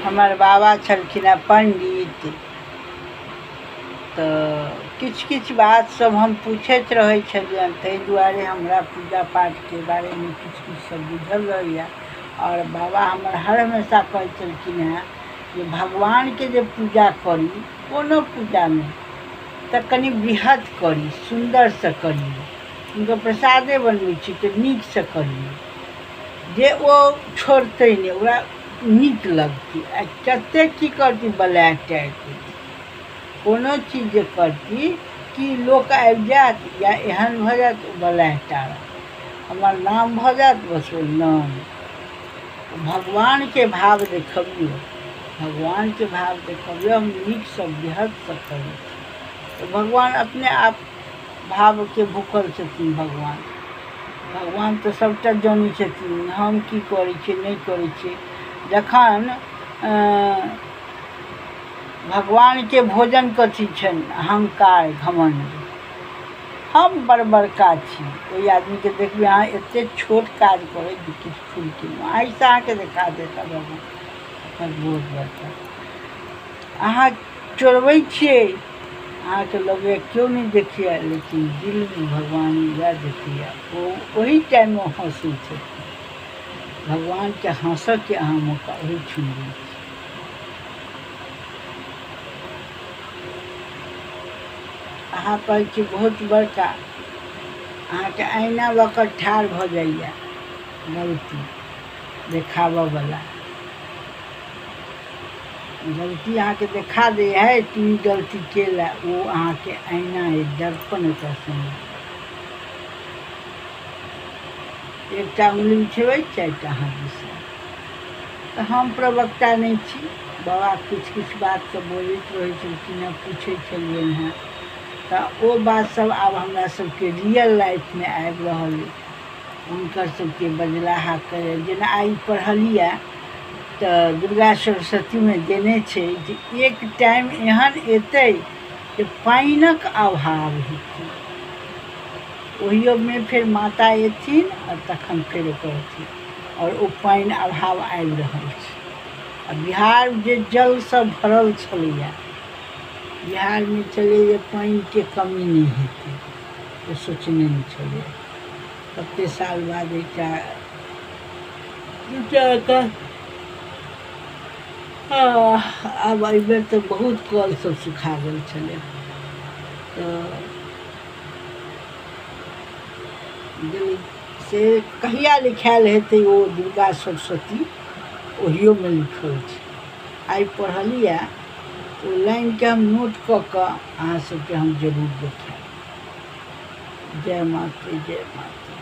हमार बाबा छलखिन हेँ पंडित। तो किछु किछु बात सब हम पूछैत रहै छलियनि, ताहि दुआरे हमरा पूजा पाठके बारेमे किछु किछु सब बुझल रहैए। और बाबा हमर हर हमेशा कहै छलखिन हेँ जे भगवानके जे पूजा करी, कोनो पूजामे तऽ कनि बृहत करी, सुन्दरसँ करी। हुनकर प्रसादे बनबै छी तऽ नीकसँ करी, जे ओ छोड़तै नहि, ओकरा नीक लगतै। आ कतेक की करती बलाए टाइप, कोनो चीज जे करती कि लोक आबि जायत या एहन भऽ जायत ओ बलाए टारत, हमर नाम भऽ जायत बस ओ नहि। भगवानके भाव देखबियौ, भगवानके भाव देखबियौ, हम नीकसँ बृहतसँ करी तऽ भगवान अपने आप भावके भूखल छथिन। भगवान तऽ सभटा जानै छथिन हम की करै छियै नहि करै छियै। जखन भगवानके भोजन कथी छनि? अहंकार, घमण्ड। हम बड़ बड़का छी। ओहि आदमीके देखबै अहाँ एतेक छोट काज करैत जे किछु फूल केलहुँ, एहिसँ अहाँके देखा देता भगवान बहुत बड़का। अहाँ चोरबै छियै, अहाँके लगैए केओ नहि देखैए, लेकिन दिलमे भगवान वएह देखैए। ओ ओही टाइममे हँसै छथिन। भगवानके हँसऽके अहाँ मौका ओही छीन लै छी। अहाँ कहै छी बहुत बड़का, अहाँके आईना लऽ कऽ ठाढ़ भऽ जाइए गलती देखाबऽवला। गलती अहाँके देखा दैए है तू ई गलती केलए, ओ अहाँके आईना अइ, दर्पण ओकरा समझ। एकटा उंगली उठेबै, चारिटा हाथ दिशा। तऽ हम प्रवक्ता नहि छी। बाबा किछु किछु बात सब बोलैत रहै छलखिन हेँ, पूछै छलियनि हेँ, तऽ ओ बात सब आब हमरा सबके रियल लाइफमे आबि रहल अइ। हुनकर सबके बजलाहा करय, जेना आइ पढ़लियै तऽ दुर्गा सरस्वतीमे देने छै जे एक टाइम एहन एतै जे पानिक अभाव हेतै। ओहियोमे फेर माता एथिन आओर तखन फेर ओकर अथी, आओर ओ पानि अभाव आबि रहल छै। आ बिहार जे जलसँ भरल छलैए, बिहारमे छलै जे पानिके कमी नहि हेतै, ओ सोचने नहि छलै। कतेक साल बाद एकटा आब एहि बेर तऽ बहुत कल सब सुखा गेल छलै। तऽ से कहिया लिखायल हेतै ओ दुर्गा सरस्वती, ओहियोमे लिखल छै। आइ पढ़लियै ओ लाइनके हम नोट कऽ कऽ अहाँ सबके हम जरूर देखायब। जय माता, जय माता।